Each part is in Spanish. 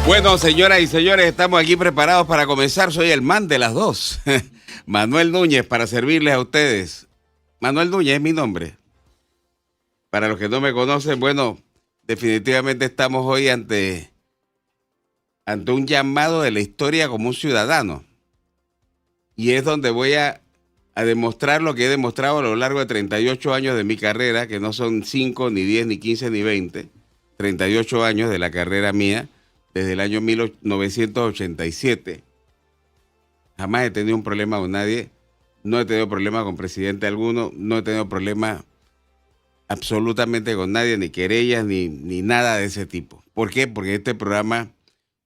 Bueno, señoras y señores, estamos aquí preparados para comenzar. Soy el man de las dos. Manuel Núñez, para servirles a ustedes. Manuel Núñez es mi nombre. Para los que no me conocen, bueno, definitivamente estamos hoy ante un llamado de la historia como un ciudadano. Y es donde voy a demostrar lo que he demostrado a lo largo de 38 años de mi carrera, que no son 5, ni 10, ni 15, ni 20. 38 años de la carrera mía, desde el año 1987. Jamás he tenido un problema con nadie. No he tenido problema con presidente alguno. No he tenido problema absolutamente con nadie, ni querellas, ni nada de ese tipo. ¿Por qué? Porque este programa,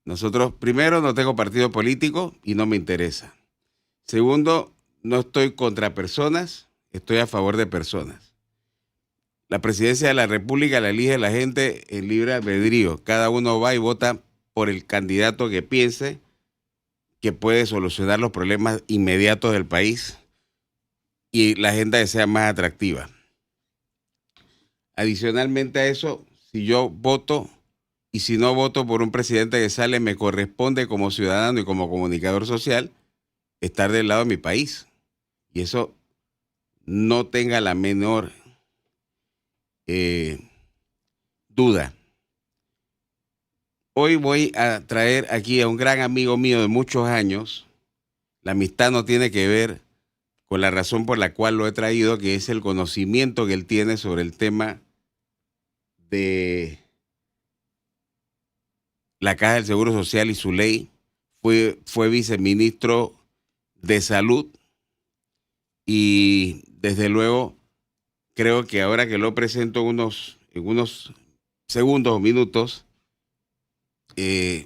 nosotros, primero, no tengo partido político y no me interesa. Segundo, no estoy contra personas, estoy a favor de personas. La presidencia de la República la elige la gente en libre albedrío. Cada uno va y vota por el candidato que piense que puede solucionar los problemas inmediatos del país y la agenda que sea más atractiva. Adicionalmente a eso, si yo voto y si no voto por un presidente que sale, me corresponde como ciudadano y como comunicador social estar del lado de mi país. Y eso no tenga la menor duda. Hoy voy a traer aquí a un gran amigo mío de muchos años. La amistad no tiene que ver con la razón por la cual lo he traído, que es el conocimiento que él tiene sobre el tema de la Caja del Seguro Social y su ley. Fue viceministro de Salud y desde luego creo que ahora que lo presento en unos segundos o minutos,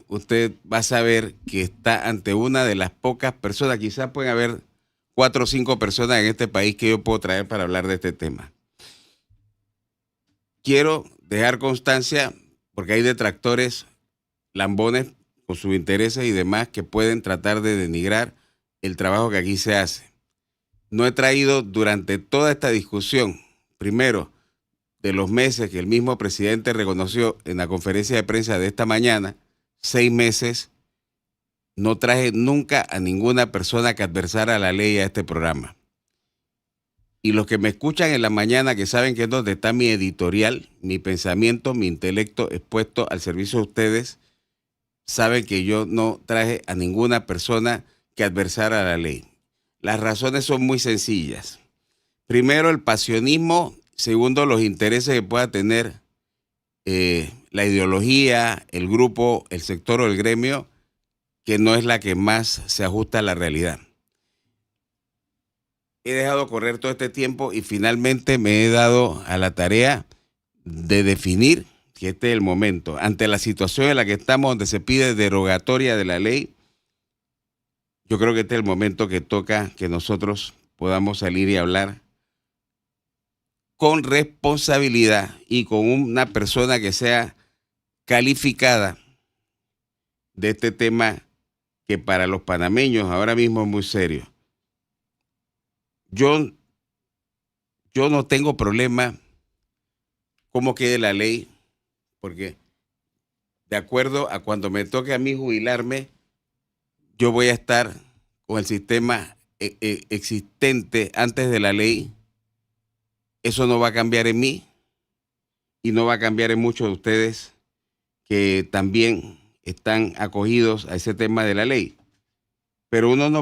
usted va a saber que está ante una de las pocas personas, quizás pueden haber 4 o 5 personas en este país que yo puedo traer para hablar de este tema. Quiero dejar constancia, porque hay detractores, lambones con sus intereses y demás, que pueden tratar de denigrar el trabajo que aquí se hace. No he traído durante toda esta discusión, primero, de los meses que el mismo presidente reconoció en la conferencia de prensa de esta mañana, 6 meses, no traje nunca a ninguna persona que adversara la ley a este programa. Y los que me escuchan en la mañana, que saben que es donde está mi editorial, mi pensamiento, mi intelecto expuesto al servicio de ustedes, saben que yo no traje a ninguna persona que adversara la ley. Las razones son muy sencillas. Primero, el pasionismo. Segundo, los intereses que pueda tener la ideología, el grupo, el sector o el gremio, que no es la que más se ajusta a la realidad. He dejado correr todo este tiempo y finalmente me he dado a la tarea de definir que este es el momento. Ante la situación en la que estamos, donde se pide derogatoria de la ley, yo creo que este es el momento que toca que nosotros podamos salir y hablar con responsabilidad y con una persona que sea calificada de este tema que para los panameños ahora mismo es muy serio. Yo no tengo problema cómo quede la ley, porque de acuerdo a cuando me toque a mí jubilarme, yo voy a estar con el sistema existente antes de la ley. Eso no va a cambiar en mí y no va a cambiar en muchos de ustedes que también están acogidos a ese tema de la ley. Pero uno no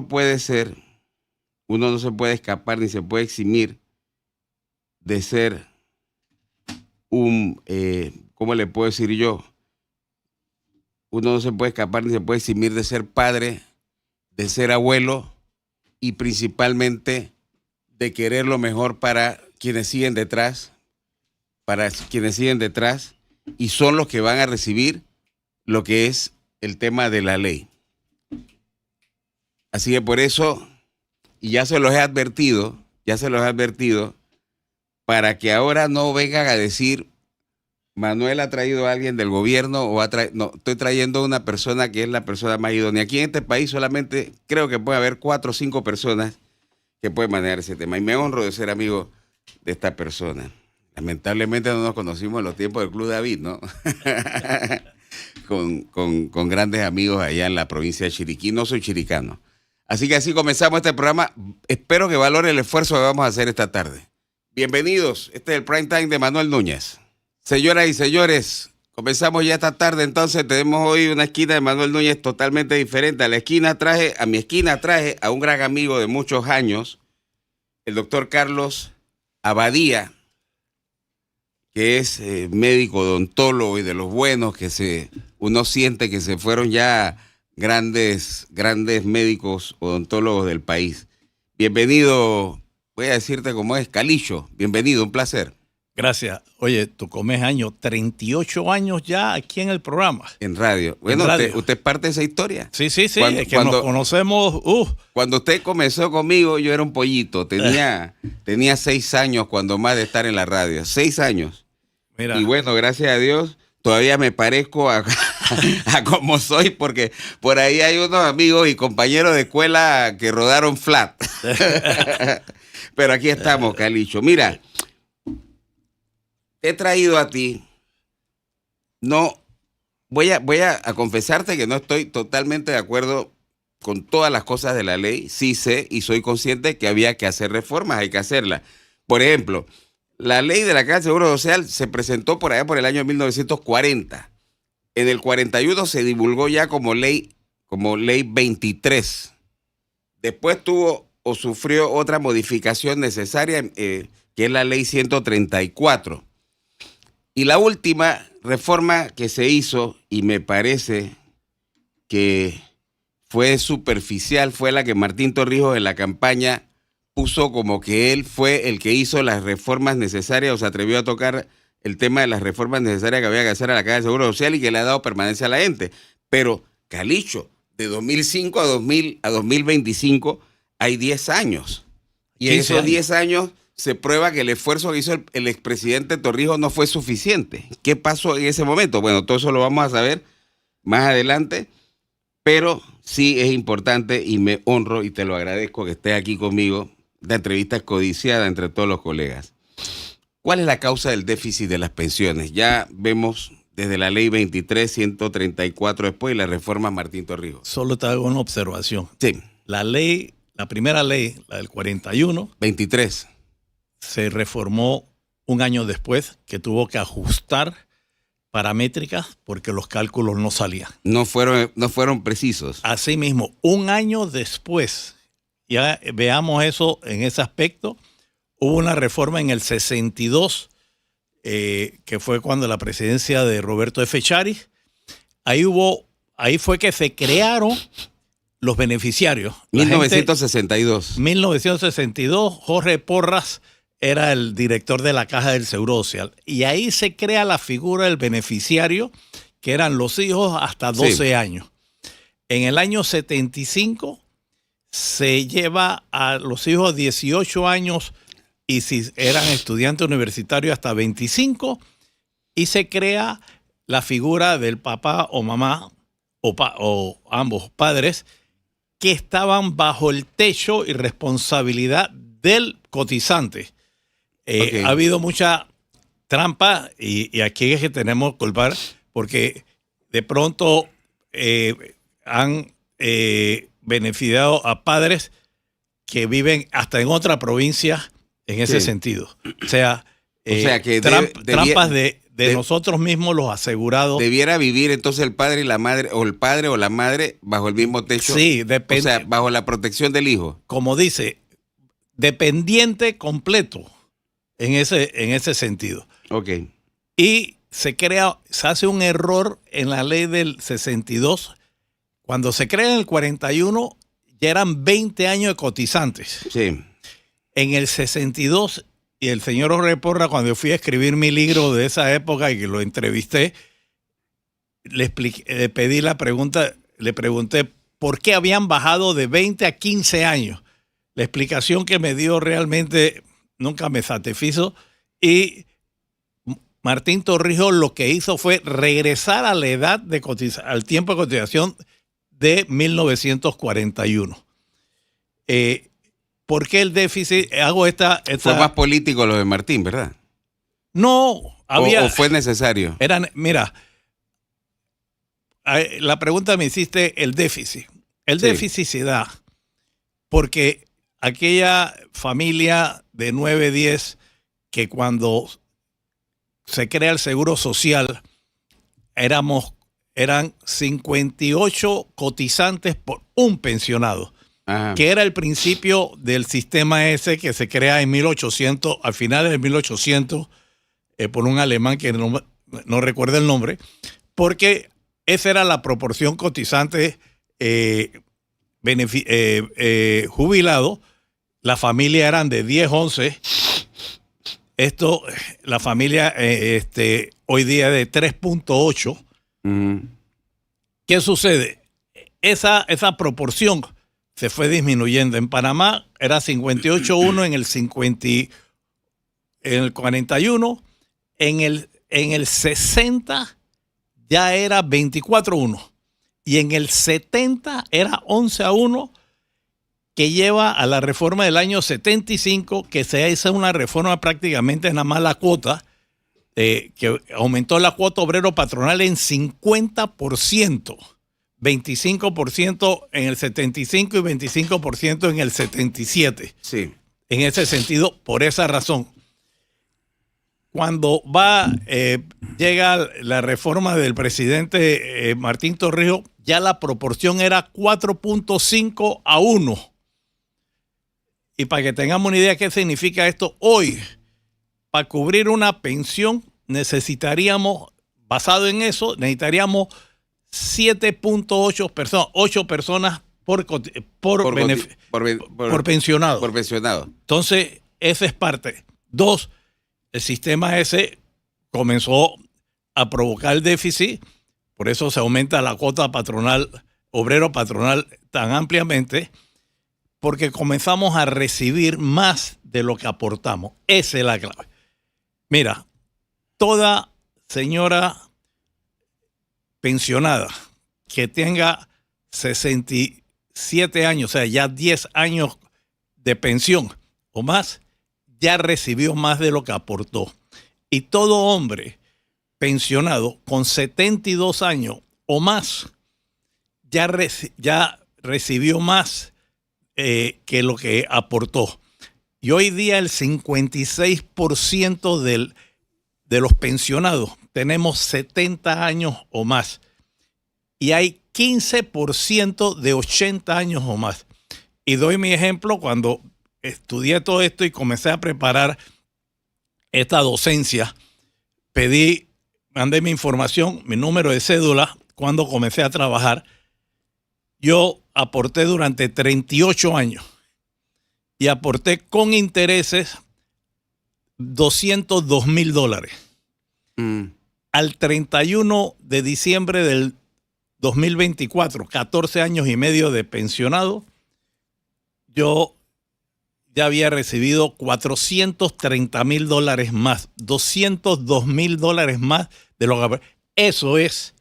se puede escapar ni se puede eximir de ser ¿cómo le puedo decir yo? Uno no se puede escapar ni se puede eximir de ser padre, de ser abuelo y principalmente de querer lo mejor para quienes siguen detrás, y son los que van a recibir lo que es el tema de la ley. Así que por eso, y ya se los he advertido, para que ahora no vengan a decir, Manuel ha traído a alguien del gobierno no, estoy trayendo a una persona que es la persona más idónea. Aquí en este país solamente creo que puede haber 4 o 5 personas que pueden manejar ese tema. Y me honro de ser amigo de esta persona. Lamentablemente no nos conocimos en los tiempos del Club David, ¿no? con grandes amigos allá en la provincia de Chiriquí. No soy chiricano. Así que así comenzamos este programa. Espero que valore el esfuerzo que vamos a hacer esta tarde. Bienvenidos. Este es el Prime Time de Manuel Núñez. Señoras y señores, comenzamos ya esta tarde. Entonces tenemos hoy una esquina de Manuel Núñez totalmente diferente. A mi esquina traje a un gran amigo de muchos años, el doctor Carlos Abadía, que es médico odontólogo y de los buenos que uno siente que se fueron ya grandes médicos odontólogos del país. Bienvenido, voy a decirte cómo es, Calixto. Bienvenido, un placer. Gracias. Oye, tú comes años, 38 años ya aquí en el programa. En radio. Bueno, usted es parte de esa historia. Sí, es que nos conocemos. Cuando usted comenzó conmigo, yo era un pollito. Tenía 6 años cuando más de estar en la radio. 6 años. Mira. Y bueno, gracias a Dios, todavía me parezco a como soy, porque por ahí hay unos amigos y compañeros de escuela que rodaron flat. Pero aquí estamos, Calixto. Mira, he traído a ti. No, voy a confesarte que no estoy totalmente de acuerdo con todas las cosas de la ley. Sí sé y soy consciente que había que hacer reformas, hay que hacerlas. Por ejemplo, la ley de la Caja del Seguro Social se presentó por allá por el año 1940. En el 41 se divulgó ya como ley 23. Después tuvo o sufrió otra modificación necesaria, que es la ley 134. Y la última reforma que se hizo, y me parece que fue superficial, fue la que Martín Torrijos en la campaña puso como que él fue el que hizo las reformas necesarias, o se atrevió a tocar el tema de las reformas necesarias que había que hacer a la Caja de Seguro Social y que le ha dado permanencia a la gente. Pero, Calixto, de 2005 a 2025 hay 10 años. Y en esos 10 años se prueba que el esfuerzo que hizo el expresidente Torrijos no fue suficiente. ¿Qué pasó en ese momento? Bueno, todo eso lo vamos a saber más adelante, pero sí es importante y me honro y te lo agradezco que estés aquí conmigo. La entrevista es codiciada entre todos los colegas. ¿Cuál es la causa del déficit de las pensiones? Ya vemos desde la ley 23, 134 después y la reforma Martín Torrijos. Solo te hago una observación. Sí. La primera ley, la del 41. 23. Se reformó un año después, que tuvo que ajustar paramétricas porque los cálculos no salían. No fueron precisos. Asimismo, un año después, ya veamos eso en ese aspecto, hubo una reforma en el 62, que fue cuando la presidencia de Roberto F. Charis. Ahí fue que se crearon los beneficiarios. 1962. 1962, Jorge Porras era el director de la Caja del Seguro Social. Y ahí se crea la figura del beneficiario, que eran los hijos hasta 12 años. En el año 75 se lleva a los hijos 18 años y si eran estudiantes universitarios hasta 25, y se crea la figura del papá o mamá o ambos padres que estaban bajo el techo y responsabilidad del cotizante. Ha habido mucha trampa y aquí es que tenemos que culpar porque de pronto han beneficiado a padres que viven hasta en otra provincia en ese sentido. O sea que trampas de nosotros mismos los asegurados. Debiera vivir entonces el padre y la madre, o el padre o la madre bajo el mismo techo. Sí, depende. O sea, bajo la protección del hijo. Como dice, dependiente completo en ese sentido. Ok. Y se hace un error en la ley del 62. Cuando se crea en el 41, ya eran 20 años de cotizantes. Sí. En el 62, y el señor Jorge Porras, cuando yo fui a escribir mi libro de esa época y que lo entrevisté, le pedí la pregunta, le pregunté por qué habían bajado de 20 a 15 años. La explicación que me dio realmente nunca me satisfizo, y Martín Torrijos lo que hizo fue regresar a la edad de al tiempo de cotización de 1941. ¿Por qué el déficit? Hago esta... Fue más político lo de Martín, ¿verdad? No, había... ¿O fue necesario? Mira, la pregunta me hiciste el déficit. El Sí. déficit se da porque aquella familia de 9, 10 que cuando se crea el seguro social eran 58 cotizantes por un pensionado, Ajá. que era el principio del sistema ese que se crea en 1800, al final de 1800, por un alemán que no recuerdo el nombre, porque esa era la proporción cotizante jubilado. La familia eran de 10, 11. Esto, la familia hoy día es de 3.8. Ujú. ¿Qué sucede? Esa proporción se fue disminuyendo. En Panamá era 58-1 en el 41, en el 60 ya era 24-1 y en el 70 era 11-1, que lleva a la reforma del año 75, que se hizo una reforma prácticamente nada más la cuota, que aumentó la cuota obrero patronal en 50%, 25% en el 75 y 25% en el 77. Sí. En ese sentido, por esa razón, cuando llega la reforma del presidente Martín Torrijos, ya la proporción era 4.5-1. Y para que tengamos una idea de qué significa esto, hoy, para cubrir una pensión, basado en eso, necesitaríamos 7.8 personas, 8 personas por pensionado. Por pensionado. Entonces, esa es parte. 2, el sistema ese comenzó a provocar el déficit, por eso se aumenta la cuota patronal, obrero patronal tan ampliamente, porque comenzamos a recibir más de lo que aportamos. Esa es la clave. Mira, toda señora pensionada que tenga 67 años, o sea, ya 10 años de pensión o más, ya recibió más de lo que aportó. Y todo hombre pensionado con 72 años o más ya recibió más que lo que aportó. Y hoy día el 56% de los pensionados tenemos 70 años o más. Y hay 15% de 80 años o más. Y doy mi ejemplo cuando estudié todo esto y comencé a preparar esta docencia. Mandé mi información, mi número de cédula, cuando comencé a trabajar. Yo aporté durante 38 años y aporté con intereses $202,000. Al 31 de diciembre del 2024, 14 años y medio de pensionado, yo ya había recibido $430,000 más, $202,000 más de lo que... Eso es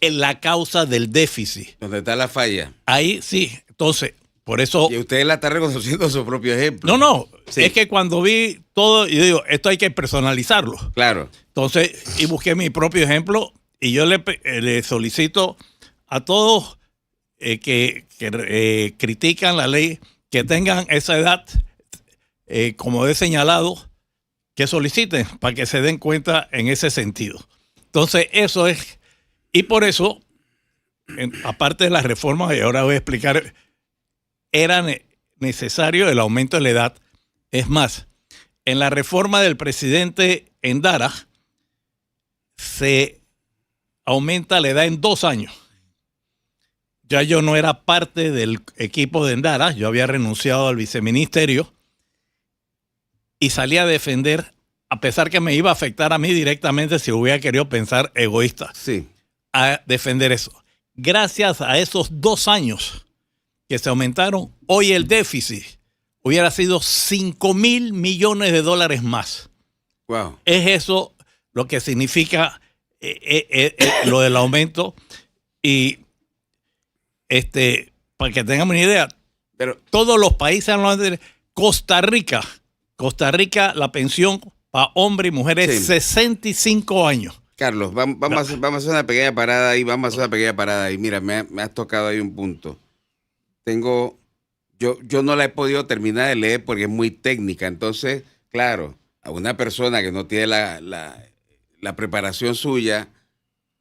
la causa del déficit. ¿Dónde está la falla? Ahí sí, entonces, por eso... Y usted la está reconociendo su propio ejemplo. No, sí. Es que cuando vi todo, yo digo, esto hay que personalizarlo. Claro. Entonces, y busqué mi propio ejemplo y yo le solicito a todos que critican la ley, que tengan esa edad, como he señalado, que soliciten para que se den cuenta en ese sentido. Entonces, eso es... Y por eso, aparte de las reformas, y ahora voy a explicar, era necesario el aumento de la edad. Es más, en la reforma del presidente Endara, se aumenta la edad en 2 años. Ya yo no era parte del equipo de Endara, yo había renunciado al viceministerio y salí a defender, a pesar que me iba a afectar a mí directamente si hubiera querido pensar egoísta. Sí. A defender eso. Gracias a esos 2 años que se aumentaron, hoy el déficit hubiera sido $5,000 millones más. Wow. Es eso lo que significa lo del aumento. Y para que tengamos una idea, Pero todos los países, Costa Rica, la pensión para hombres y mujeres es 65 años. Carlos, vamos a hacer una pequeña parada ahí, Mira, me has tocado ahí un punto. Yo no la he podido terminar de leer porque es muy técnica. Entonces, claro, a una persona que no tiene la preparación suya,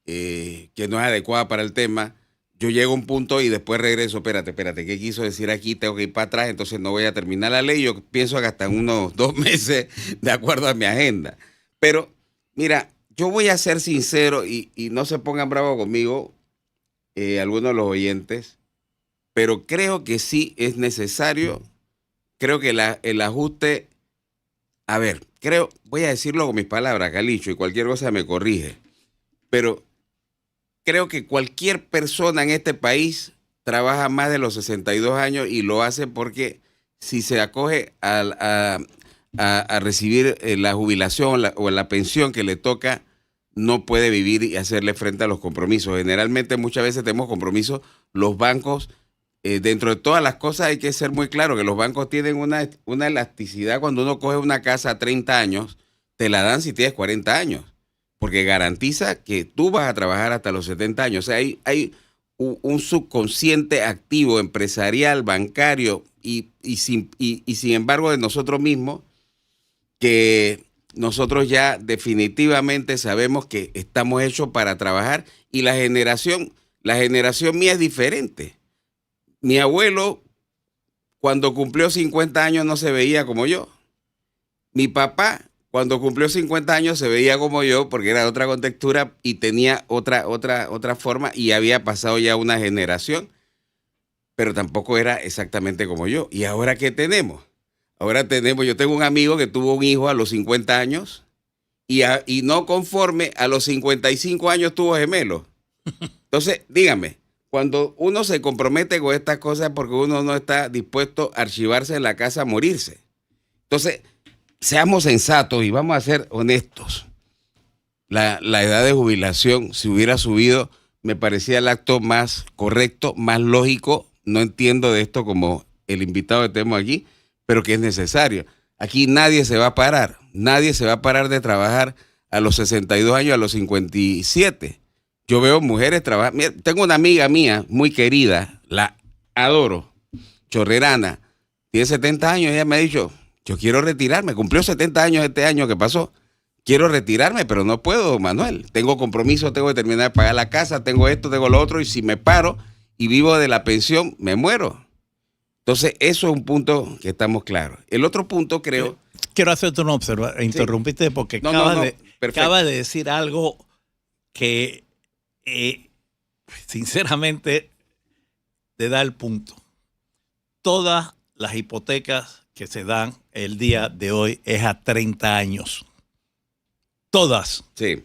que no es adecuada para el tema, yo llego a un punto y después regreso. Espérate, ¿qué quiso decir aquí? Tengo que ir para atrás, entonces no voy a terminar la ley. Yo pienso que hasta en unos 2 meses, de acuerdo a mi agenda. Pero, mira, yo voy a ser sincero y no se pongan bravos conmigo, algunos de los oyentes, pero creo que sí es necesario. Creo que el ajuste, a ver, voy a decirlo con mis palabras, Calicho, y cualquier cosa me corrige, pero creo que cualquier persona en este país trabaja más de los 62 años y lo hace porque si se acoge a recibir la jubilación o la pensión que le toca, no puede vivir y hacerle frente a los compromisos. Generalmente muchas veces tenemos compromisos, los bancos, dentro de todas las cosas hay que ser muy claro que los bancos tienen una elasticidad. Cuando uno coge una casa a 30 años, te la dan si tienes 40 años, porque garantiza que tú vas a trabajar hasta los 70 años. O sea, hay un subconsciente activo, empresarial, bancario, y sin embargo de nosotros mismos, que nosotros ya definitivamente sabemos que estamos hechos para trabajar, y la generación mía es diferente. Mi abuelo, cuando cumplió 50 años, no se veía como yo. Mi papá, cuando cumplió 50 años, se veía como yo porque era de otra contextura y tenía otra forma, y había pasado ya una generación, pero tampoco era exactamente como yo. ¿Y ahora qué tenemos? Yo tengo un amigo que tuvo un hijo a los 50 años y no conforme, a los 55 años tuvo gemelos. Entonces, dígame, cuando uno se compromete con estas cosas es porque uno no está dispuesto a archivarse en la casa a morirse. Entonces, seamos sensatos y vamos a ser honestos. La edad de jubilación, si hubiera subido, me parecía el acto más correcto, más lógico. No entiendo de esto como el invitado que tenemos aquí, pero que es necesario. Aquí nadie se va a parar de trabajar a los 62 años, a los 57. Yo veo mujeres trabajar. Mira, tengo una amiga mía muy querida, la adoro, chorrerana, tiene 70 años, ella me ha dicho, yo quiero retirarme, cumplió 70 años este año que pasó, quiero retirarme, pero no puedo, Manuel, tengo compromiso, tengo que terminar de pagar la casa, tengo esto, tengo lo otro, y si me paro y vivo de la pensión, me muero. Entonces, eso es un punto que estamos claros. El otro punto, creo... Quiero hacerte una observación. Interrumpiste porque acabas de decir algo que, sinceramente, te da el punto. Todas las hipotecas que se dan el día de hoy es a 30 años. Todas. Sí.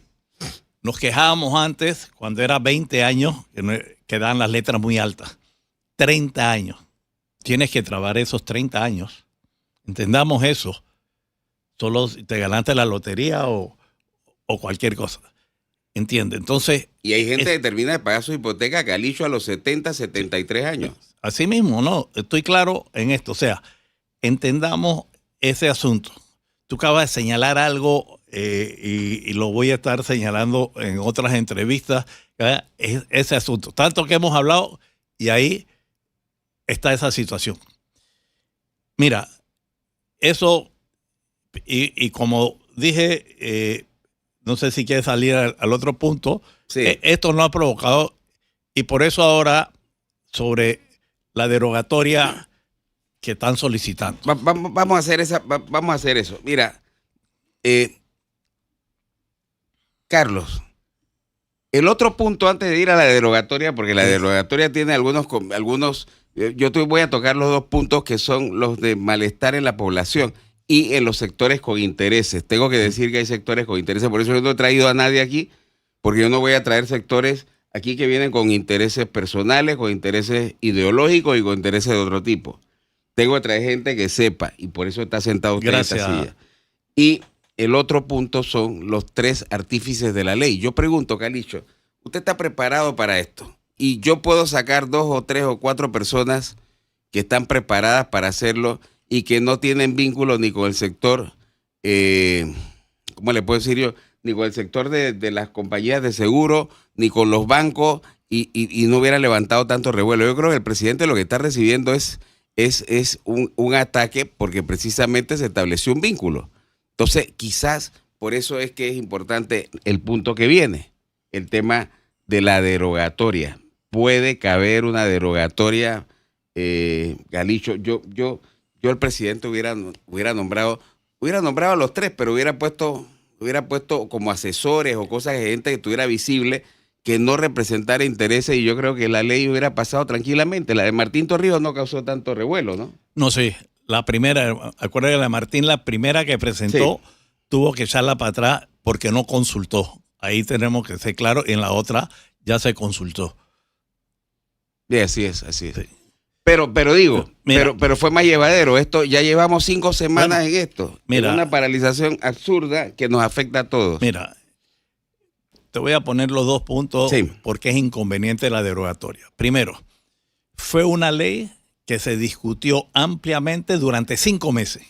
Nos quejábamos antes, cuando era 20 años, que dan las letras muy altas. 30 años. Tienes que trabajar esos 30 años. Entendamos eso. Solo te ganaste la lotería o cualquier cosa. ¿Entiendes? Entonces... Y hay gente que termina de pagar su hipoteca, Calicho, a los 70, 73 años. Así mismo, no. Estoy claro en esto. O sea, entendamos ese asunto. Tú acabas de señalar algo y lo voy a estar señalando en otras entrevistas. Ese asunto. Tanto que hemos hablado y ahí está esa situación. Mira, eso, y como dije, no sé si quieres salir al otro punto, sí. Esto no ha provocado, y por eso ahora, sobre la derogatoria que están solicitando. Vamos a hacer eso. Mira, Carlos, el otro punto antes de ir a la derogatoria, porque la derogatoria tiene algunos, yo voy a tocar los 2 puntos que son los de malestar en la población y en los sectores con intereses. Tengo que decir que hay sectores con intereses, por eso yo no he traído a nadie aquí, porque yo no voy a traer sectores aquí que vienen con intereses personales, con intereses ideológicos y con intereses de otro tipo. Tengo que traer gente que sepa, y por eso está sentado usted en esta silla. Y el otro punto son los 3 artífices de la ley. Yo pregunto, Calicho, ¿usted está preparado para esto? Y yo puedo sacar 2 o 3 o 4 personas que están preparadas para hacerlo y que no tienen vínculo ni con el sector, ¿cómo le puedo decir yo? ni con el sector de las compañías de seguro, ni con los bancos, y no hubiera levantado tanto revuelo. Yo creo que el presidente lo que está recibiendo es un ataque porque precisamente se estableció un vínculo. Entonces, quizás por eso es que es importante el punto que viene, el tema de la derogatoria. Puede caber una derogatoria, Galicho. Yo el presidente hubiera nombrado a los tres, pero hubiera puesto como asesores o cosas de gente que estuviera visible, que no representara intereses, y yo creo que la ley hubiera pasado tranquilamente. La de Martín Torrijos no causó tanto revuelo, ¿no? No sé, la primera, acuérdate, la de Martín, la primera que presentó, sí, tuvo que echarla para atrás porque no consultó. Ahí tenemos que ser claros, y en la otra ya se consultó. Sí, así es. Sí. Pero digo, mira, pero fue más llevadero. Esto ya llevamos 5 semanas en esto. Mira, es una paralización absurda que nos afecta a todos. Mira, te voy a poner los 2 puntos, sí, porque es inconveniente la derogatoria. Primero, fue una ley que se discutió ampliamente durante 5 meses,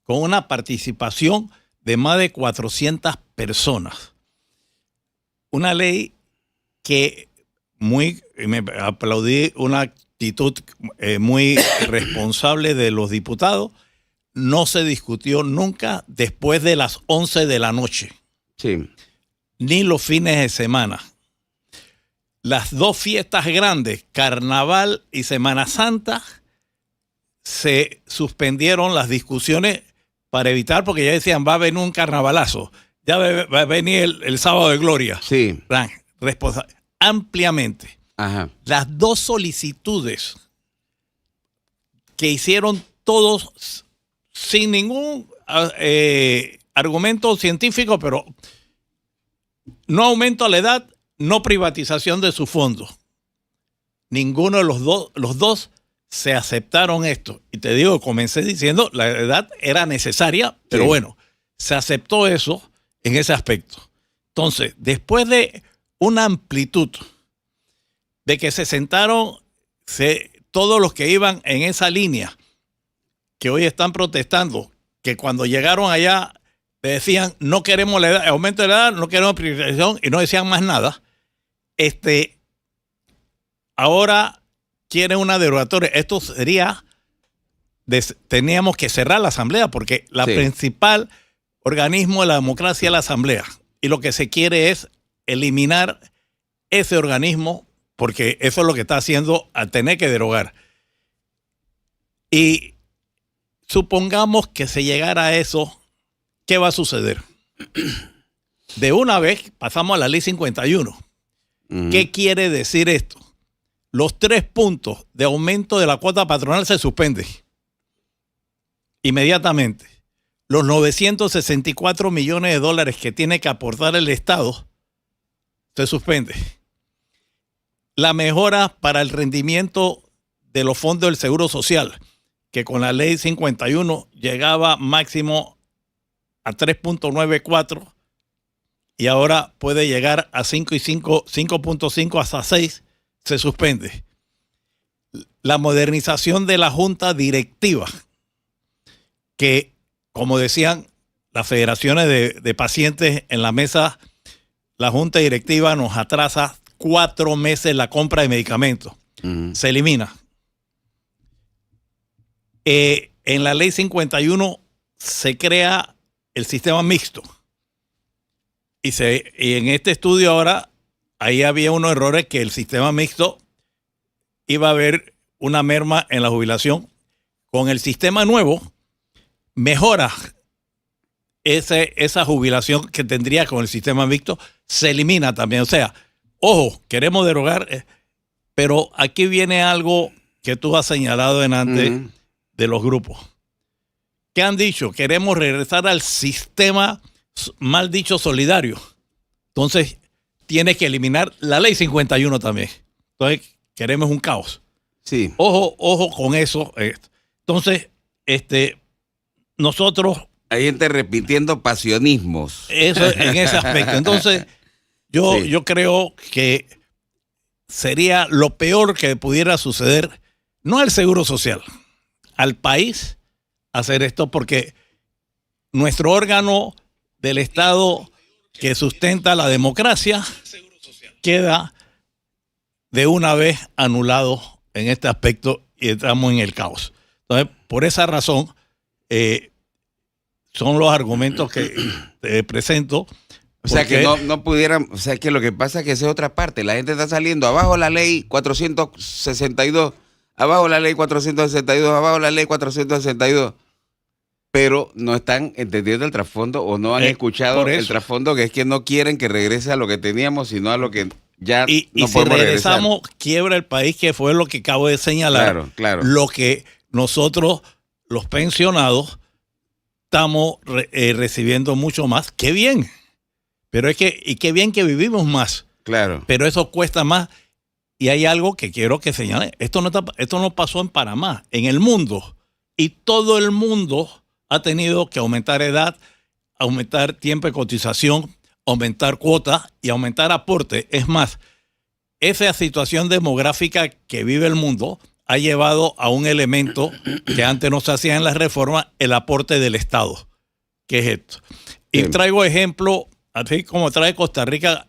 con una participación de más de 400 personas. Una ley que me aplaudí una actitud muy responsable de los diputados. No se discutió nunca después de las 11 de la noche. Sí. Ni los fines de semana. Las 2 fiestas grandes, Carnaval y Semana Santa, se suspendieron las discusiones para evitar, porque ya decían, va a venir un carnavalazo, ya va a venir el sábado de gloria. Sí. Ampliamente. Ajá. Las 2 solicitudes que hicieron todos sin ningún argumento científico, pero no aumento a la edad, no privatización de sus fondos. Ninguno de los dos se aceptaron esto. Y te digo, comencé diciendo, la edad era necesaria, pero sí, bueno, se aceptó eso en ese aspecto. Entonces, después de una amplitud de que se sentaron todos los que iban en esa línea, que hoy están protestando, que cuando llegaron allá le decían, no queremos la edad, aumento de la edad, no queremos privatización, y no decían más nada. Ahora quieren una derogatoria. Esto sería, teníamos que cerrar la asamblea, porque la principal organismo de la democracia es la asamblea, y lo que se quiere es eliminar ese organismo, porque eso es lo que está haciendo al tener que derogar. Y supongamos que se llegara a eso, ¿qué va a suceder? De una vez pasamos a la ley 51. ¿Qué quiere decir esto? Los 3 puntos de aumento de la cuota patronal se suspenden inmediatamente. Los 964 millones de dólares que tiene que aportar el Estado se suspende. La mejora para el rendimiento de los fondos del Seguro Social, que con la ley 51 llegaba máximo a 3.94 y ahora puede llegar a 5.5 hasta 6, se suspende. La modernización de la junta directiva, que como decían las federaciones de pacientes en la mesa, la junta directiva nos atrasa 4 meses la compra de medicamentos. Se elimina. En la ley 51 se crea el sistema mixto. Y en este estudio ahora, ahí había unos errores, que el sistema mixto iba a haber una merma en la jubilación. Con el sistema nuevo, mejora esa jubilación que tendría con el sistema mixto, se elimina también. O sea, ojo, queremos derogar, pero aquí viene algo que tú has señalado delante de los grupos. ¿Qué han dicho? Queremos regresar al sistema, mal dicho, solidario. Entonces, tienes que eliminar la ley 51 también. Entonces, queremos un caos. Sí. Ojo con eso. Entonces, nosotros... Hay gente repitiendo pasionismos. Eso en ese aspecto. Entonces, yo creo que sería lo peor que pudiera suceder, no al Seguro Social, al país, hacer esto, porque nuestro órgano del Estado que sustenta la democracia queda de una vez anulado en este aspecto y entramos en el caos. Entonces, por esa razón, son los argumentos que te presento. O sea, que no pudieran, o sea, que lo que pasa es que esa es otra parte. La gente está saliendo abajo la ley 462, abajo la ley 462, abajo la ley 462. Pero no están entendiendo el trasfondo o no han escuchado el trasfondo, que es que no quieren que regrese a lo que teníamos, sino a lo que ya no si podemos regresamos, quiebra el país, que fue lo que acabo de señalar. Claro. Lo que nosotros, los pensionados, estamos recibiendo mucho más. ¡Qué bien! Pero y qué bien que vivimos más. Claro. Pero eso cuesta más. Y hay algo que quiero que señale. Esto no pasó en Panamá, en el mundo. Y todo el mundo ha tenido que aumentar edad, aumentar tiempo de cotización, aumentar cuotas y aumentar aporte. Es más, esa situación demográfica que vive el mundo ha llevado a un elemento que antes no se hacía en las reformas, el aporte del Estado. ¿Qué es esto? Y traigo ejemplo, así como trae Costa Rica,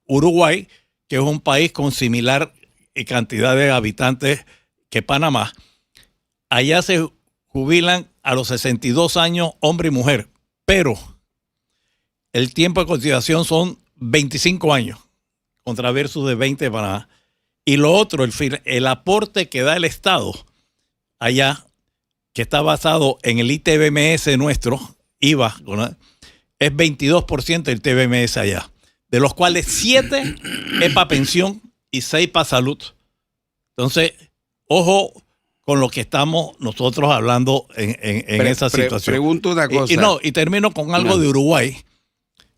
Uruguay, que es un país con similar cantidad de habitantes que Panamá. Allá se jubilan a los 62 años hombre y mujer, pero el tiempo de cotización son 25 años, contra versus de 20 de Panamá. Y lo otro, el aporte que da el Estado allá, que está basado en el ITBMS nuestro, IVA, es 22% del TBMS allá, de los cuales 7 es para pensión y 6 para salud. Entonces, ojo con lo que estamos nosotros hablando en esa situación. Pregunto una cosa. Y termino con algo de Uruguay.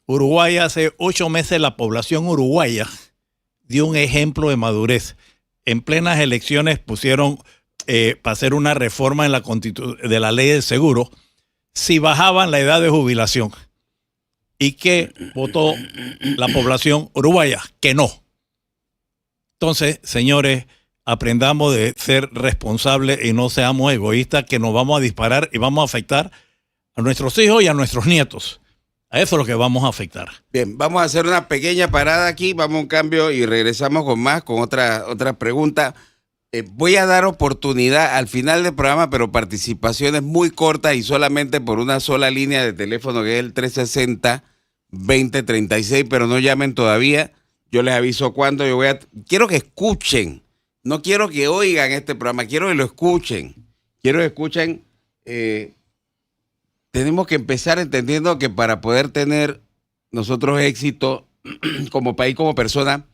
Uruguay hace 8 meses la población uruguaya dio un ejemplo de madurez. En plenas elecciones pusieron para hacer una reforma en de la ley del seguro si bajaban la edad de jubilación. ¿Y qué votó la población uruguaya? Que no. Entonces, señores, aprendamos de ser responsables y no seamos egoístas, que nos vamos a disparar y vamos a afectar a nuestros hijos y a nuestros nietos. A eso es lo que vamos a afectar. Bien, vamos a hacer una pequeña parada aquí, vamos a un cambio y regresamos con otra pregunta. Voy a dar oportunidad al final del programa, pero participaciones muy cortas y solamente por una sola línea de teléfono, que es el 360-2036, pero no llamen todavía. Yo les aviso cuándo. Quiero que escuchen, no quiero que oigan este programa, quiero que lo escuchen. Quiero que escuchen. Tenemos que empezar entendiendo que para poder tener nosotros éxito como país, como persona,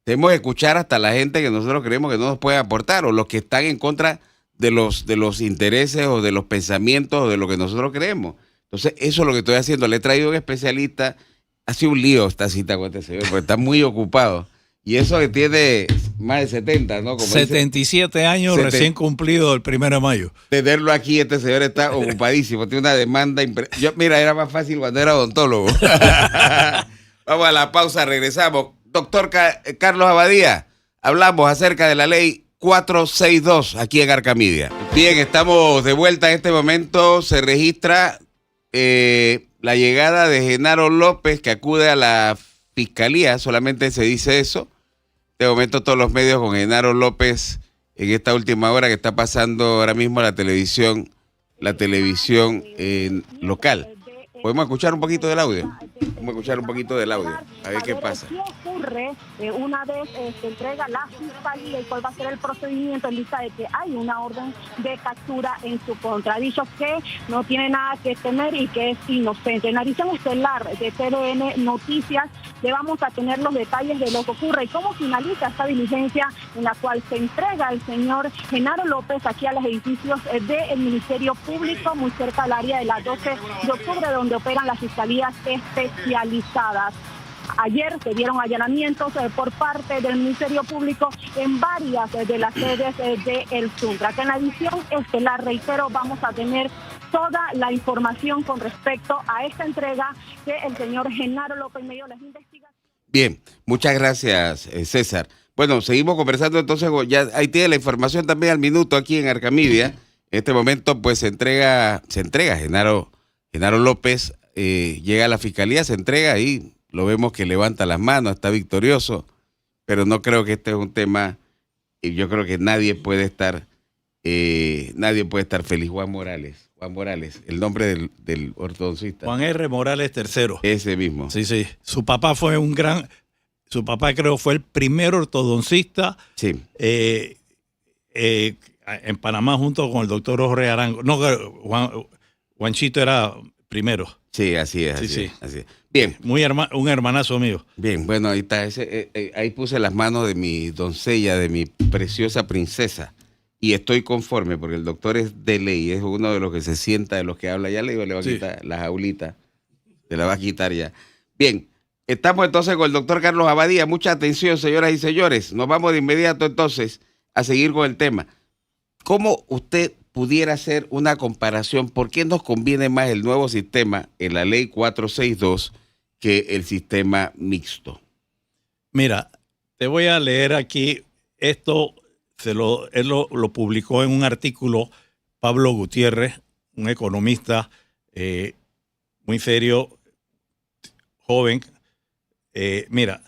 tenemos que escuchar hasta la gente que nosotros creemos que no nos puede aportar, o los que están en contra de los intereses o de los pensamientos o de lo que nosotros creemos. Entonces, eso es lo que estoy haciendo. Le he traído un especialista. Ha sido un lío esta cita con este señor, porque está muy ocupado. Y eso que tiene más de 70, ¿no? Como 77 años recién cumplido el 1 de mayo. Tenerlo aquí, este señor está ocupadísimo, tiene una demanda mira, era más fácil cuando era odontólogo. Vamos a la pausa, regresamos. Doctor Carlos Abadía, hablamos acerca de la ley 462 aquí en Arcamedia. Bien, estamos de vuelta. En este momento se registra la llegada de Genaro López, que acude a la fiscalía, solamente se dice eso. De momento todos los medios con Genaro López en esta última hora que está pasando ahora mismo la televisión local. ¿Podemos escuchar un poquito del audio? Vamos a escuchar un poquito del audio, a ver qué pasa. ¿Qué ocurre una vez se entrega la fiscalía y cuál va a ser el procedimiento en vista de que hay una orden de captura en su contra? Ha dicho que no tiene nada que temer y que es inocente. En la edición estelar de TVN Noticias le vamos a tener los detalles de lo que ocurre y cómo finaliza esta diligencia en la cual se entrega el señor Genaro López aquí a los edificios del Ministerio Público, muy cerca del área de la 12 de octubre, donde operan las fiscalías especializadas. Ayer se dieron allanamientos por parte del Ministerio Público en varias de las sedes de El Suntra. Que en la edición estelar, reitero, vamos a tener toda la información con respecto a esta entrega que el señor Genaro López me dio las investigaciones. Bien, muchas gracias, César. Bueno, seguimos conversando entonces, ya ahí tiene la información también al minuto aquí en Arcamedia. En este momento pues se entrega Genaro López llega a la fiscalía, se entrega y lo vemos que levanta las manos, está victorioso, pero no creo que este es un tema, y yo creo que nadie puede estar feliz. Juan Morales, el nombre del ortodoncista. Juan R. Morales III. Ese mismo. Sí. Su papá creo fue el primer ortodoncista. Sí. En Panamá junto con el doctor Jorge Arango. No, Juanchito era primero. Sí, así es. Sí. Así es. Bien. Un hermanazo mío. Bien, bueno, ahí está. Ahí puse las manos de mi doncella, de mi preciosa princesa. Y estoy conforme, porque el doctor es de ley, es uno de los que se sienta, de los que habla. Ya le digo, le va a quitar la jaulita. Se la va a quitar ya. Bien, estamos entonces con el doctor Carlos Abadía. Mucha atención, señoras y señores. Nos vamos de inmediato entonces a seguir con el tema. ¿Cómo usted pudiera hacer una comparación? ¿Por qué nos conviene más el nuevo sistema en la ley 462 que el sistema mixto? Mira, te voy a leer aquí esto. Él lo publicó en un artículo Pablo Gutiérrez, un economista muy serio, joven. Mira,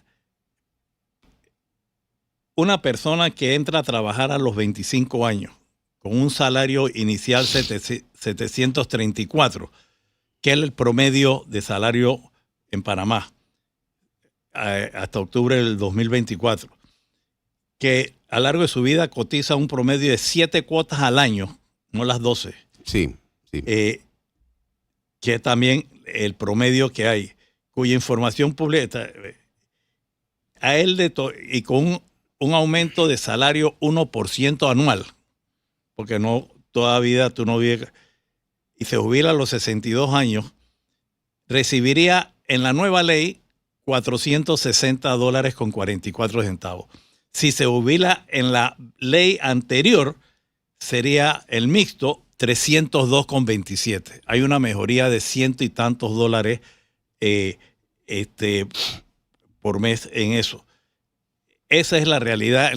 una persona que entra a trabajar a los 25 años con un salario inicial 734, que es el promedio de salario en Panamá hasta octubre del 2024, que a lo largo de su vida cotiza un promedio de 7 cuotas al año, no las 12. Sí. Que es también el promedio que hay, cuya información pública a él y con un aumento de salario 1% anual, porque no toda vida tú no vives, y se jubila a los 62 años, recibiría en la nueva ley $460.44. Si se jubila en la ley anterior, sería el mixto $302.27. Hay una mejoría de ciento y tantos dólares por mes en eso. Esa es la realidad.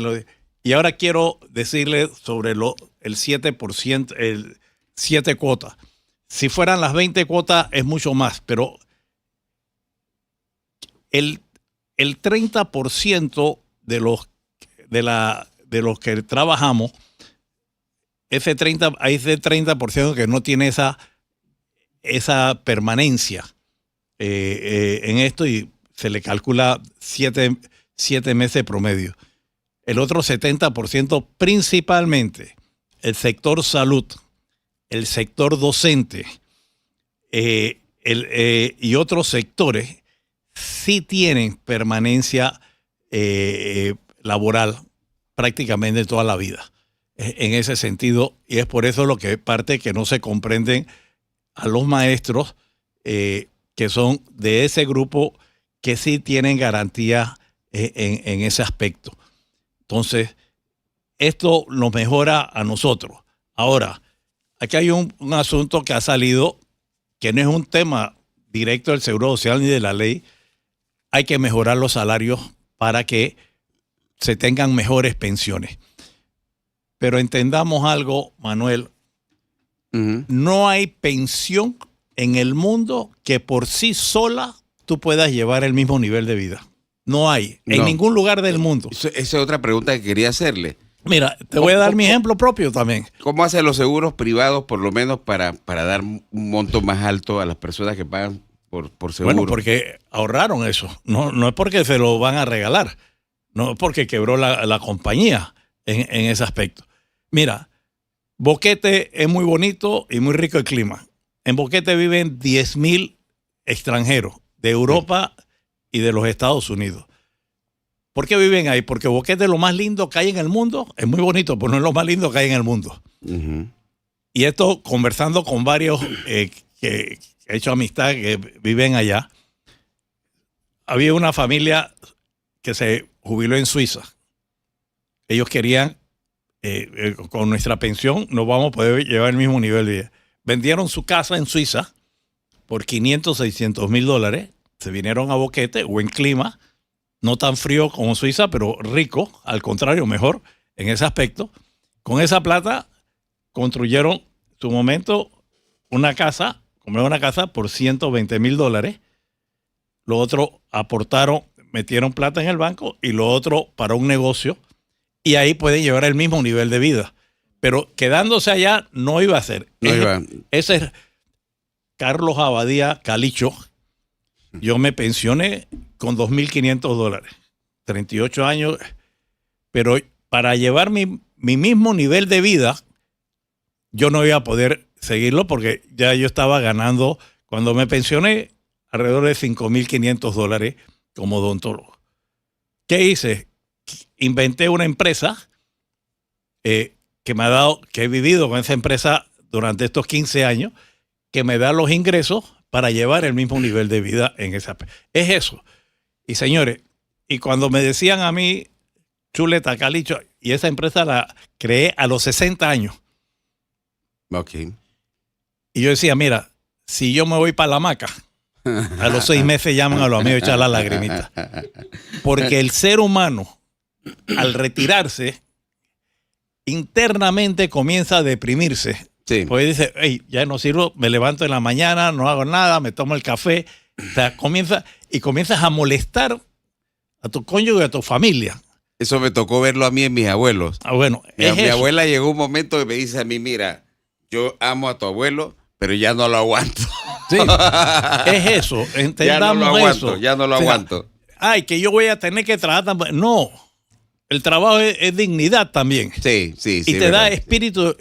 Y ahora quiero decirle sobre el 7%, el 7 cuotas. Si fueran las 20 cuotas es mucho más, pero el 30% de los que trabajamos, ese 30% que no tiene esa permanencia en esto, y se le calcula 7 meses promedio. El otro 70%, principalmente el sector salud, el sector docente y otros sectores, sí tienen permanencia laboral prácticamente toda la vida en ese sentido, y es por eso lo que parte que no se comprenden a los maestros que son de ese grupo que sí tienen garantía en ese aspecto. Entonces, esto nos mejora a nosotros. Ahora, aquí hay un asunto que ha salido que no es un tema directo del Seguro Social ni de la ley. Hay que mejorar los salarios para que se tengan mejores pensiones. Pero entendamos algo, Manuel. No hay pensión en el mundo que por sí sola tú puedas llevar el mismo nivel de vida. No hay. En ningún lugar del mundo. Esa es otra pregunta que quería hacerle. Mira, te voy a dar mi ejemplo propio también. ¿Cómo hacen los seguros privados, por lo menos, para dar un monto más alto a las personas que pagan por seguro? Bueno, porque ahorraron eso. No es porque se lo van a regalar. No es porque quebró la compañía en ese aspecto. Mira, Boquete es muy bonito y muy rico el clima. En Boquete viven 10,000 extranjeros de Europa y de los Estados Unidos. ¿Por qué viven ahí? Porque Boquete es lo más lindo que hay en el mundo. Es muy bonito, pero no es lo más lindo que hay en el mundo. Y esto conversando con varios que he hecho amistad que viven allá. Había una familia que se jubiló en Suiza. Ellos querían, con nuestra pensión, no vamos a poder llevar el mismo nivel de vida. Vendieron su casa en Suiza por $500,000-600,000. Se vinieron a Boquete, buen clima, no tan frío como Suiza, pero rico, al contrario, mejor en ese aspecto. Con esa plata construyeron, en su momento, una casa compré una casa por $120,000. Los otros aportaron, metieron plata en el banco y lo otro para un negocio. Y ahí pueden llevar el mismo nivel de vida. Pero quedándose allá no iba a ser. Ese es Carlos Abadía Calicho. Yo me pensioné con $2,500. 38 años. Pero para llevar mi mismo nivel de vida, yo no iba a poder seguirlo porque ya yo estaba ganando, cuando me pensioné, alrededor de $5,500 como odontólogo. ¿Qué hice? Inventé una empresa que me ha dado, que he vivido con esa empresa durante estos 15 años, que me da los ingresos para llevar el mismo nivel de vida en esa. Es eso. Y señores, y cuando me decían a mí, Chuleta, Calicho, y esa empresa la creé a los 60 años. Ok. Y yo decía, mira, si yo me voy para la hamaca, a los 6 meses llaman a los amigos a echar la lagrimita. Porque el ser humano, al retirarse, internamente comienza a deprimirse. Sí. Porque dice, hey, ya no sirvo, me levanto en la mañana, no hago nada, me tomo el café. O sea, comienzas a molestar a tu cónyuge y a tu familia. Eso me tocó verlo a mí en mis abuelos. Bueno, Mi abuela llegó un momento que me dice a mí, mira, yo amo a tu abuelo, pero ya no lo aguanto. Sí, es eso. Entendamos ya no lo aguanto. Ay, que yo voy a tener que trabajar. No, el trabajo es dignidad también. Sí. Y te da espíritu.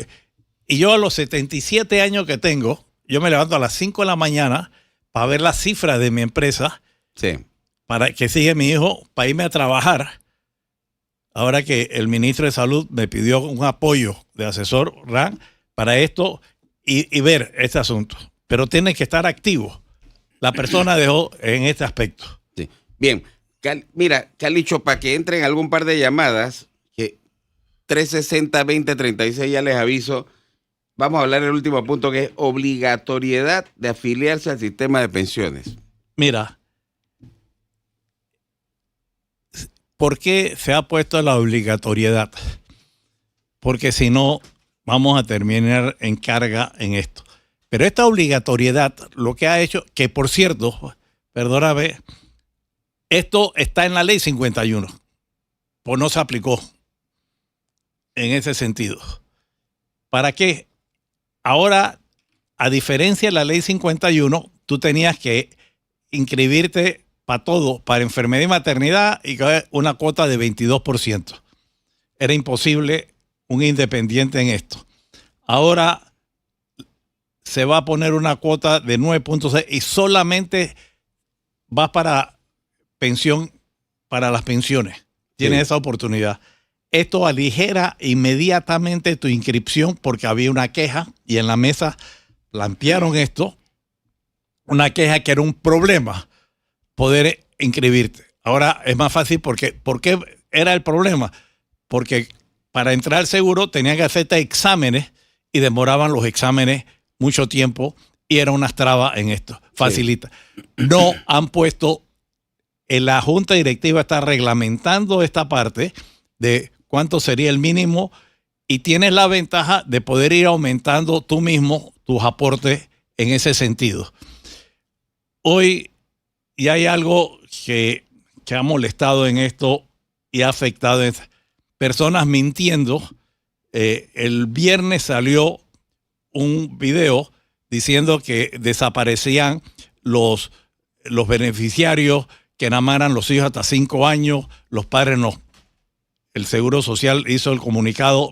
Y yo a los 77 años que tengo, yo me levanto a las 5 de la mañana para ver las cifras de mi empresa, sí, para que siga mi hijo, para irme a trabajar. Ahora que el ministro de Salud me pidió un apoyo de asesor RAN para esto y ver este asunto. Pero tiene que estar activo. La persona dejó en este aspecto. Sí. Bien, mira, Calicho, para que entren algún par de llamadas, que 360-2036 ya les aviso, vamos a hablar del último punto, que es obligatoriedad de afiliarse al sistema de pensiones. Mira, ¿por qué se ha puesto la obligatoriedad? Porque si no, vamos a terminar en carga en esto. Pero esta obligatoriedad lo que ha hecho, que por cierto, perdóname, esto está en la ley 51, pues no se aplicó en ese sentido. ¿Para qué? Ahora, a diferencia de la ley 51, tú tenías que inscribirte para todo, para enfermedad y maternidad, y una cuota de 22%. Era imposible un independiente en esto. Ahora se va a poner una cuota de 9.6 y solamente vas para pensión, para las pensiones. Tienes esa oportunidad. Esto aligera inmediatamente tu inscripción porque había una queja y en la mesa plantearon esto, una queja que era un problema poder inscribirte. Ahora es más fácil porque ¿por qué era el problema? Porque para entrar al seguro tenían que hacerte exámenes y demoraban los exámenes mucho tiempo y era una traba en esto. Facilita. Sí. No han puesto, en la Junta Directiva está reglamentando esta parte de cuánto sería el mínimo y tienes la ventaja de poder ir aumentando tú mismo tus aportes en ese sentido. Hoy ya hay algo que ha molestado en esto y ha afectado a personas mintiendo. El viernes salió un video diciendo que desaparecían los beneficiarios que nada más eran los hijos hasta 5 años, los padres no. El Seguro Social hizo el comunicado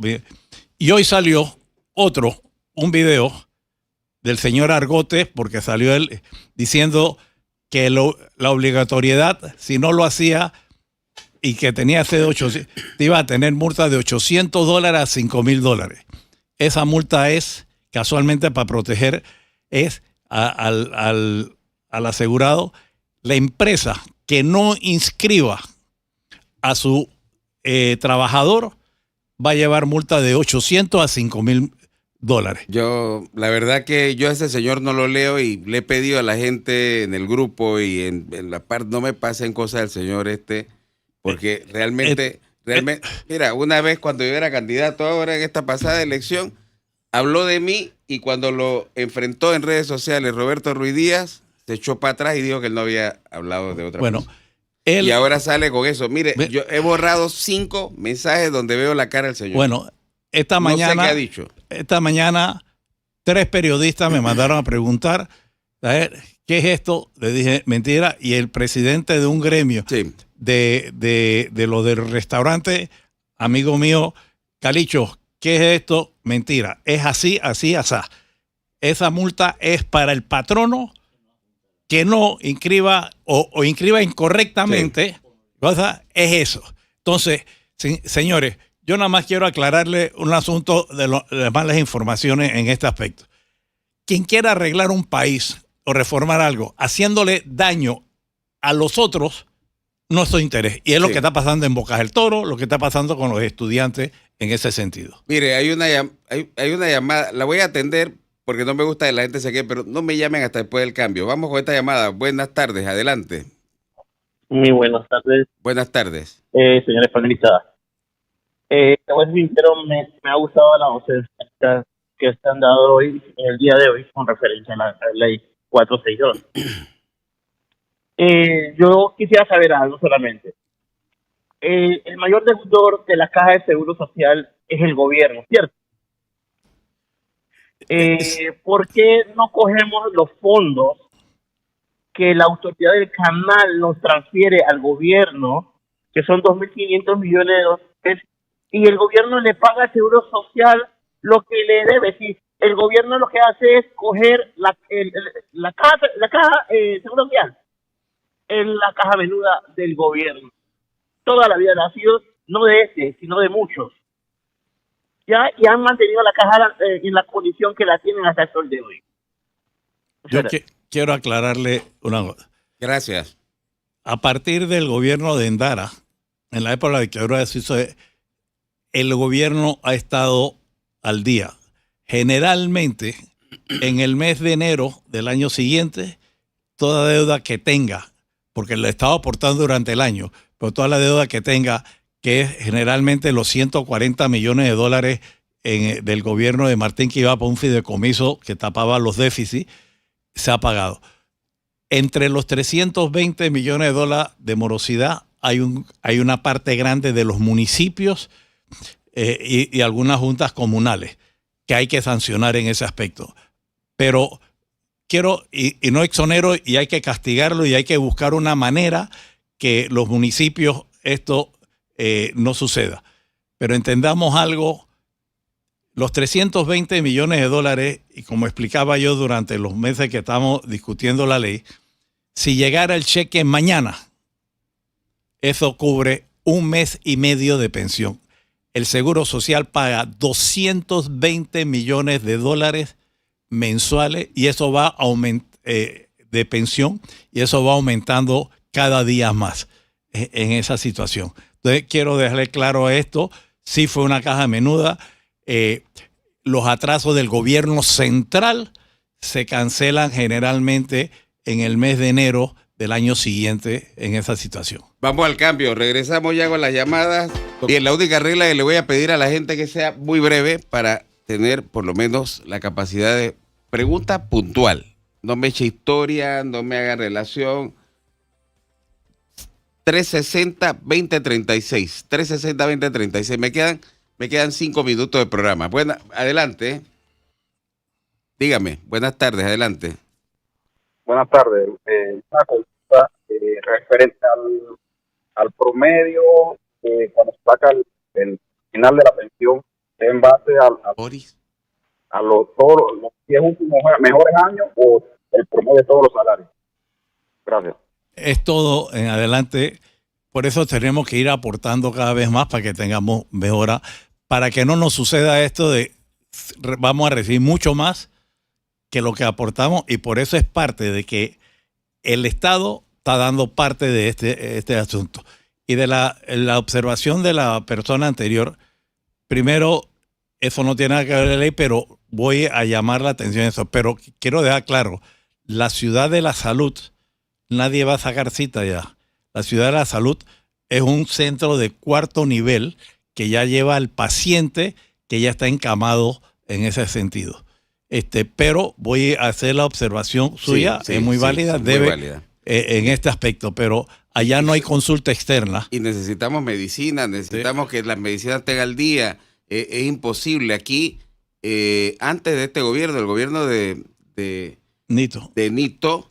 y hoy salió un video del señor Argote, porque salió él diciendo que la obligatoriedad, si no lo hacía y que tenía ese de 800, te iba a tener multa de $800 a $5,000. Esa multa es, casualmente para proteger, es al asegurado. La empresa que no inscriba a su trabajador va a llevar multa de $800 a $5,000. Yo, la verdad que yo a ese señor no lo leo y le he pedido a la gente en el grupo y en la parte, no me pasen cosas del señor porque realmente, mira, una vez cuando yo era candidato ahora en esta pasada elección, habló de mí y cuando lo enfrentó en redes sociales Roberto Ruiz Díaz, se echó para atrás y dijo que él no había hablado de otra cosa. Y ahora sale con eso. Mire, yo he borrado 5 mensajes donde veo la cara del señor. Bueno, esta mañana, no sé qué ha dicho. Esta mañana 3 periodistas me mandaron a preguntar, ¿qué es esto? Le dije, mentira, y el presidente de un gremio de lo del restaurante, amigo mío, Calicho, ¿qué es esto? Mentira, es así, asá. Esa multa es para el patrono que no inscriba o inscriba incorrectamente, es eso. Entonces, señores, yo nada más quiero aclararle un asunto de las malas informaciones en este aspecto. Quien quiera arreglar un país o reformar algo haciéndole daño a los otros, no es su interés. Y es lo que está pasando en Bocas del Toro, lo que está pasando con los estudiantes en ese sentido. Mire, hay una llamada, la voy a atender porque no me gusta que la gente se quede, pero no me llamen hasta después del cambio. Vamos con esta llamada. Buenas tardes, adelante. Muy buenas tardes. Buenas tardes. Señores panelistas. Te voy a ser sincero, me ha gustado la docencia que se han dado hoy, en el día de hoy, con referencia a la ley 462. Yo quisiera saber algo solamente. El mayor deudor de la Caja de Seguro Social es el gobierno, ¿cierto? ¿Por qué no cogemos los fondos que la autoridad del canal nos transfiere al gobierno, que son 2.500 millones de dólares, y el gobierno le paga al Seguro Social lo que le debe? Si el gobierno lo que hace es coger la caja Seguro Social, es la caja menuda del gobierno. Toda la vida ha sido, no de este, sino de muchos. Ya, y han mantenido la caja en la condición que la tienen hasta el sol de hoy. Yo quiero aclararle una cosa. Gracias. A partir del gobierno de Endara, en la época de la dictadura de Suizo, el gobierno ha estado al día. Generalmente, en el mes de enero del año siguiente, toda deuda que tenga, porque le estaba aportando durante el año, pero toda la deuda que tenga, que es generalmente los 140 millones de dólares del gobierno de Martín, que iba para un fideicomiso que tapaba los déficits, se ha pagado. Entre los 320 millones de dólares de morosidad hay una parte grande de los municipios y algunas juntas comunales que hay que sancionar en ese aspecto. Pero quiero, y no exonero, y hay que castigarlo y hay que buscar una manera que los municipios esto no suceda. Pero entendamos algo, los 320 millones de dólares, y como explicaba yo durante los meses que estamos discutiendo la ley, si llegara el cheque mañana, eso cubre 1 mes y medio de pensión. El Seguro Social paga 220 millones de dólares mensuales y eso va de pensión, y eso va aumentando cada día más en esa situación. Entonces quiero dejarle claro esto, sí fue una caja menuda. Los atrasos del gobierno central se cancelan generalmente en el mes de enero del año siguiente en esa situación. Vamos al cambio, regresamos ya con las llamadas. Y la única regla que le voy a pedir a la gente que sea muy breve para tener por lo menos la capacidad de pregunta puntual. No me eche historia, no me haga relación. 360-2036. 360-2036. Me quedan 5 minutos de programa. Bueno, adelante. Dígame, buenas tardes, adelante. Buenas tardes. Una consulta referente al promedio cuando se saca el final de la pensión en base a los 10 últimos mejores años o el promedio de todos los salarios. Gracias. Es todo en adelante. Por eso tenemos que ir aportando cada vez más para que tengamos mejora, para que no nos suceda esto de vamos a recibir mucho más que lo que aportamos, y por eso es parte de que el Estado está dando parte de este asunto. Y de la observación de la persona anterior, primero, eso no tiene nada que ver con la ley, pero voy a llamar la atención a eso. Pero quiero dejar claro, la ciudad de la salud, nadie va a sacar cita ya. La ciudad de la salud es un centro de 4º nivel que ya lleva al paciente que ya está encamado en ese sentido. Pero voy a hacer la observación suya, Sí, es muy válida, muy válida. En este aspecto, pero allá no hay consulta externa. Y necesitamos medicina, necesitamos que las medicinas estén al día. Es imposible. Aquí, antes de este gobierno, el gobierno de Nito,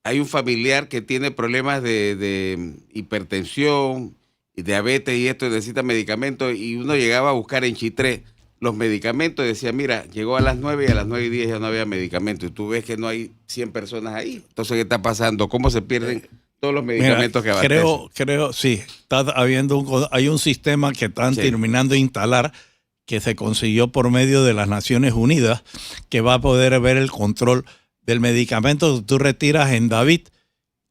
hay un familiar que tiene problemas de hipertensión, y diabetes y esto, necesita medicamentos, y uno llegaba a buscar en Chitré los medicamentos y decía, mira, llegó a las 9 y a las 9:10 ya no había medicamento. Y tú ves que no hay 100 personas ahí. Entonces, ¿qué está pasando? ¿Cómo se pierden todos los medicamentos que abastecen? Creo, sí, hay un sistema que están terminando de instalar que se consiguió por medio de las Naciones Unidas, que va a poder ver el control del medicamento que tú retiras en David,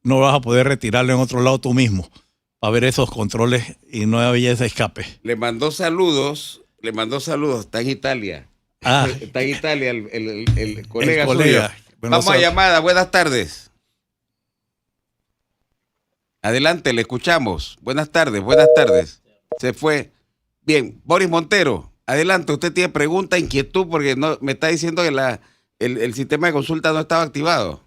no vas a poder retirarlo en otro lado tú mismo, para ver esos controles y no haya ese escape. Le mandó saludos, está en Italia. Está en Italia el colega suyo. Vamos a llamada, buenas tardes. Adelante, le escuchamos. Buenas tardes. Se fue. Bien, Boris Montero, adelante, usted tiene pregunta, inquietud, porque no me está diciendo que el sistema de consulta no estaba activado.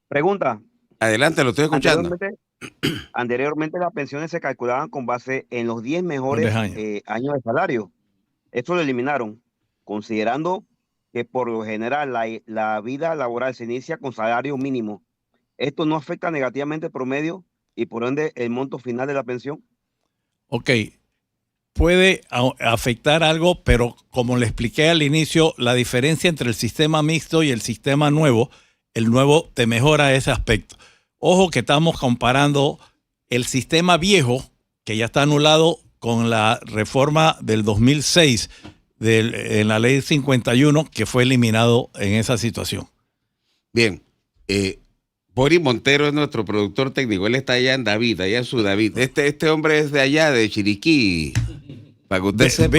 Pregunta. Adelante, lo estoy escuchando. Anteriormente las pensiones se calculaban con base en los 10 mejores años de salario. Esto lo eliminaron, considerando que por lo general la vida laboral se inicia con salario mínimo. ¿Esto no afecta negativamente el promedio y por ende el monto final de la pensión? Ok, puede afectar algo, pero como le expliqué al inicio, la diferencia entre el sistema mixto y el sistema nuevo, el nuevo te mejora ese aspecto. Ojo que estamos comparando el sistema viejo, que ya está anulado, con la reforma del 2006 en la ley 51, que fue eliminado en esa situación. Bien, Boris Montero es nuestro productor técnico, él está allá en David, allá en su David. Este hombre es de allá, de Chiriquí, para que usted sepa.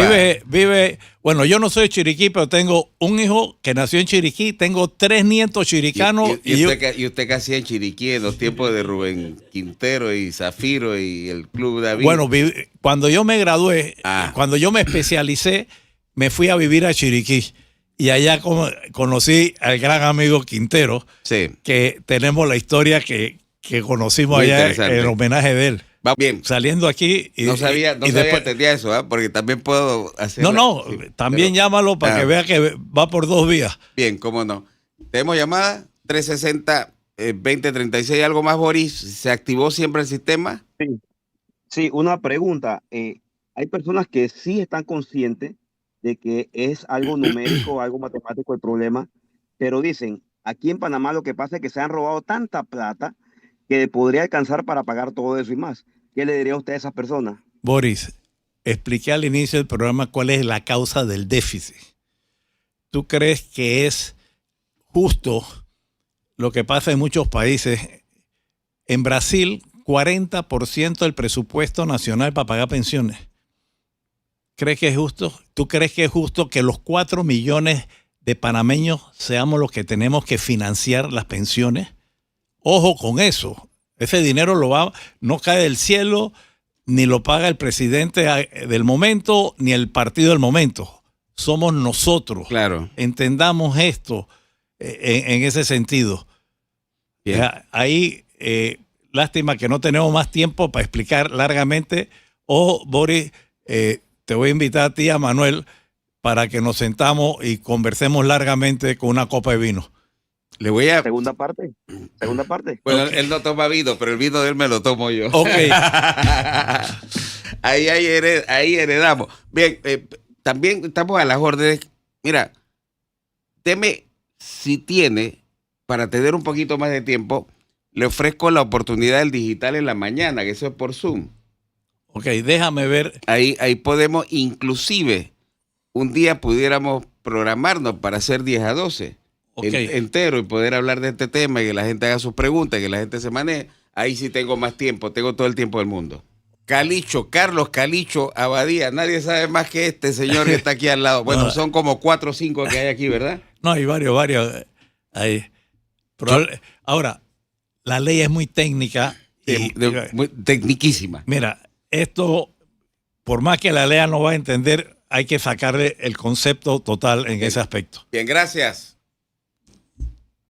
Bueno, yo no soy de Chiriquí, pero tengo un hijo que nació en Chiriquí, tengo 3 nietos chiricanos. ¿Y usted qué hacía en Chiriquí en los tiempos de Rubén Quintero y Zafiro y el Club David? Bueno, cuando yo me gradué, cuando yo me especialicé, me fui a vivir a Chiriquí. Y allá conocí al gran amigo Quintero, que tenemos la historia que conocimos muy allá en el homenaje de él. Va bien. Saliendo aquí. No sabía entendía eso, porque también puedo hacer. También llámalo para que vea que va por 2 vías. Bien, cómo no. Tenemos llamada 360-2036. ¿Algo más, Boris? ¿Se activó siempre el sistema? Sí, una pregunta. Hay personas que sí están conscientes de que es algo numérico, algo matemático el problema, pero dicen, aquí en Panamá lo que pasa es que se han robado tanta plata que podría alcanzar para pagar todo eso y más. ¿Qué le diría usted a esas personas? Boris, expliqué al inicio del programa cuál es la causa del déficit. ¿Tú crees que es justo lo que pasa en muchos países? En Brasil, 40% del presupuesto nacional para pagar pensiones. ¿Crees que es justo? ¿Tú crees que es justo que los 4 millones de panameños seamos los que tenemos que financiar las pensiones? Ojo con eso. Ese dinero no cae del cielo, ni lo paga el presidente del momento, ni el partido del momento. Somos nosotros. Claro. Entendamos esto en ese sentido. Bien. Ahí, lástima que no tenemos más tiempo para explicar largamente. Ojo, Boris, te voy a invitar a ti, a Manuel, para que nos sentamos y conversemos largamente con una copa de vino. Le voy a... Segunda parte. Bueno, él no toma vino, pero el vino de él me lo tomo yo. Ok. ahí heredamos. Bien, también estamos a las órdenes. Mira, si tiene, para tener un poquito más de tiempo, le ofrezco la oportunidad del digital en la mañana, que eso es por Zoom. Ok, déjame ver. Ahí podemos, inclusive, un día pudiéramos programarnos para hacer 10 a 12 entero y poder hablar de este tema y que la gente haga sus preguntas, que la gente se maneje. Ahí sí tengo más tiempo, tengo todo el tiempo del mundo. Carlos Calicho Abadía, nadie sabe más que este señor que está aquí al lado. Bueno, son como 4 o 5 que hay aquí, ¿verdad? No, hay varios. Ahí. Ahora, la ley es muy técnica. Muy tecniquísima. Mira, esto, por más que la lea, no va a entender hay que sacarle el concepto total en ese aspecto. Bien, gracias.